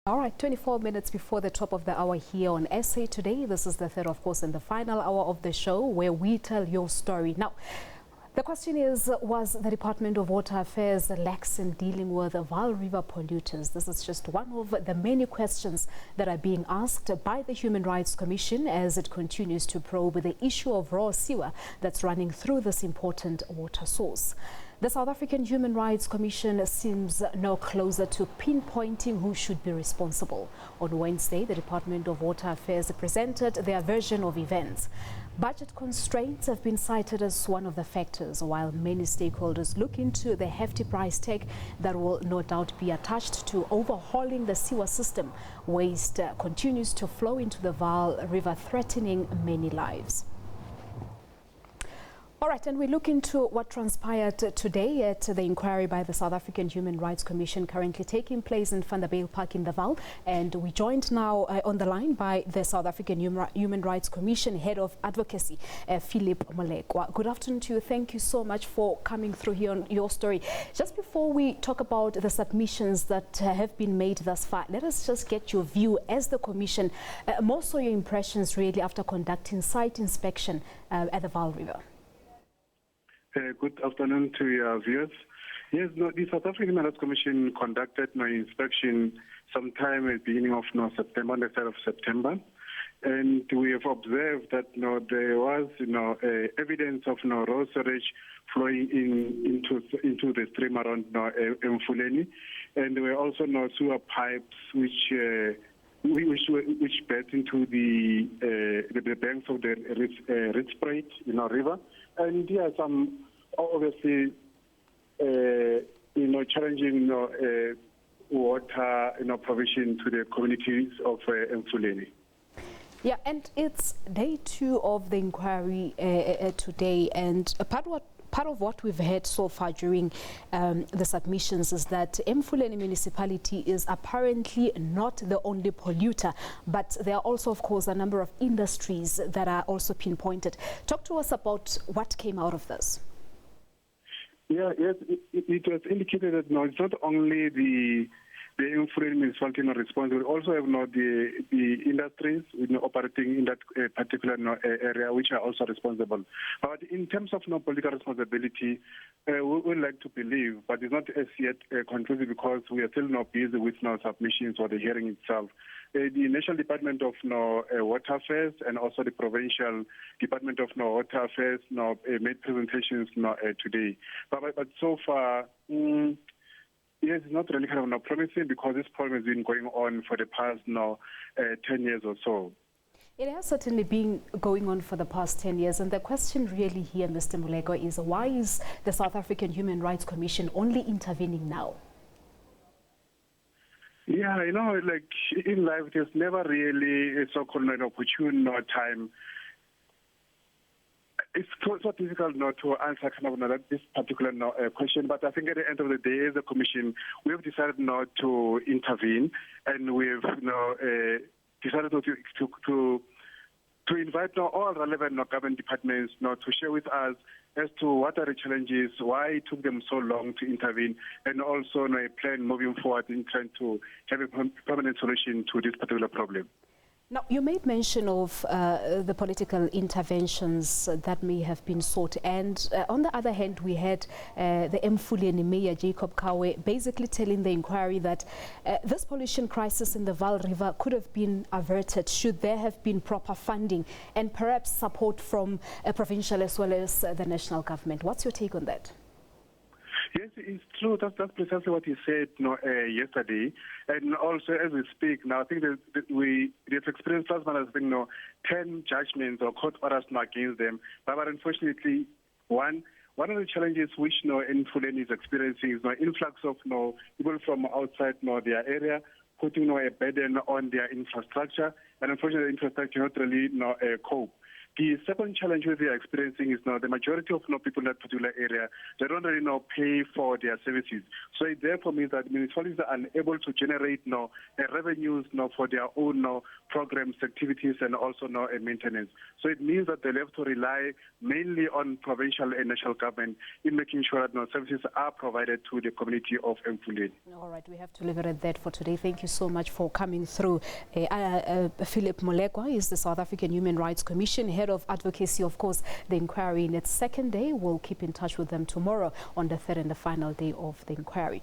All right, 24 minutes before the top of the hour here on SA Today. This is the third, of course, and the final hour of the show where we tell your story. Now, the question is, was the Department of Water Affairs lax in dealing with Vaal River polluters? This is just one of the many questions that are being asked by the Human Rights Commission as it continues to probe the issue of raw sewer that's running through this important water source. The South African Human Rights Commission seems no closer to pinpointing who should be responsible. On Wednesday, the Department of Water Affairs presented their version of events. Budget constraints have been cited as one of the factors, while many stakeholders look into the hefty price tag that will no doubt be attached to overhauling the sewer system. Waste continues to flow into the Vaal River, threatening many lives. All right, and we look into what transpired today at the inquiry by the South African Human Rights Commission currently taking place in Van der Bijl Park in the Vaal. And we joined now on the line by the South African Human Rights Commission Head of Advocacy, Phillip Molekoa. Good afternoon to you. Thank you so much for coming through here on your story. Just before we talk about the submissions that have been made thus far, let us just get your view as the Commission, more so your impressions really after conducting site inspection at the Vaal River. Good afternoon to your viewers. Yes, the South African Human Rights Commission conducted my inspection sometime at the beginning of September, on the 3rd of September. And we have observed that there was evidence of raw sewage flowing into the stream around Mfuleni. And there were also sewer pipes which bed into the banks of the Ritzspruit, river. And yeah, some obviously, challenging, water, provision to the communities of Mfuleni. Yeah, and it's day 2 of the inquiry today, and part of what we've heard so far during the submissions is that Mfuleni municipality is apparently not the only polluter, but there are also, of course, a number of industries that are also pinpointed. Talk to us about what came out of this. Yeah, yes, it was indicated that it's not only the Mfuleni municipality responsible, we also have the industries operating in that particular area which are also responsible. But in terms of political responsibility, we would like to believe, but it's not as yet conclusive because we are still not busy with submissions or the hearing itself. The National Department of Water Affairs and also the Provincial Department of Water Affairs made presentations today. But so far, yes, it's not really kind of promising because this problem has been going on for the past 10 years or so. It has certainly been going on for the past 10 years. And the question really here, Mr. Molekoa, is why is the South African Human Rights Commission only intervening now? Yeah, like in life, there's never really a so-called opportune time. It's so difficult to answer this particular question, but I think at the end of the day, as a commission, we have decided not to intervene, and we have decided to invite all relevant government departments to share with us as to what are the challenges, why it took them so long to intervene, and also a plan moving forward in trying to have a permanent solution to this particular problem. Now, you made mention of the political interventions that may have been sought, and on the other hand, we had the Mfuleni Mayor Jacob Kawe basically telling the inquiry that this pollution crisis in the Vaal River could have been averted should there have been proper funding and perhaps support from a provincial as well as the national government. What's your take on that? Yes, it's true. That's precisely what he said yesterday. And also, as we speak now, I think that we've experienced last month has been 10 judgments or court orders against them. But unfortunately, one of the challenges which Mfuleni is experiencing is influx of people from outside their area, putting a burden on their infrastructure. And unfortunately, the infrastructure not really cope. The second challenge we are experiencing is now the majority of people in that particular area, they don't really pay for their services. So it therefore means that municipalities are unable to generate revenues for their own programs, activities, and also maintenance. So it means that they have to rely mainly on provincial and national government in making sure that services are provided to the community of Mfuleni. All right, we have to leave it at that for today. Thank you so much for coming through. Phillip Molekoa is the South African Human Rights Commission, head of Advocacy. Of course, the inquiry in its second day. We'll keep in touch with them tomorrow on the third and the final day of the inquiry.